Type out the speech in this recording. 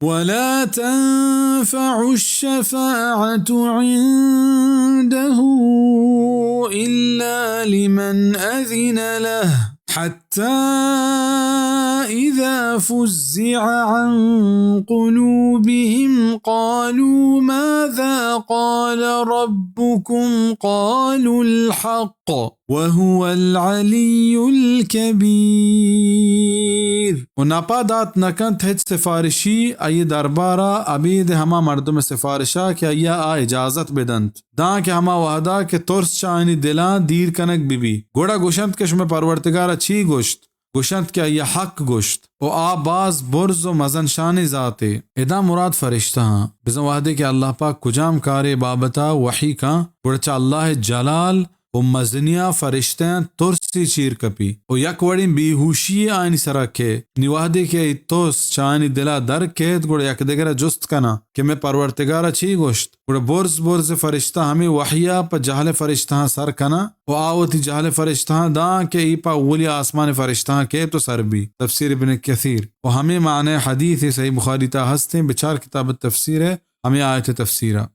ولا تنفع الشفاعة عنده إلا لمن أذن له حتى إذا فزع عن قلوبهم قالوا ماذا قال ربكم قالوا الحق وهو العلي الكبير. و ناپادات نکند هیچ سفارشی ای دربارا ابید ہما مردم سفارشا کہ ایا اجازت بدند دا کہ ہما وحدا کہ ترس چانی دلان دیر کنک بی گوڑا گوشند کہ شما پروردگار اچھی گوشت گوشند کہ ایا حق گوشت و آباز برز و مزن شان ذاتے ادا مراد فرشتہ ہاں بزن وحدے کہ اللہ پاک کجام کارے بابتا وحی کا گوڑا اللہ جلال و مزنیا فرشتیاں ترسی چیر کپی و یک وڑی بیہوشی آئینی سرکے نیوہدے کے توس چانی دلا در کہت گوڑا یک دگرہ جست کنا کہ میں پرورتگارہ چی گوشت گوڑا برز فرشتہ ہمیں وحیہ پا جہل فرشتہ سر کنا و آوتی جہل فرشتہ داں کہ ای پا اولی آسمان فرشتہ کے تو سر بھی تفسیر ابن کثیر و ہمیں معنی حدیث صحیح بخاری تا ہستے بچار کتاب تفسیر ہے ہمیں آیت تفسیرہ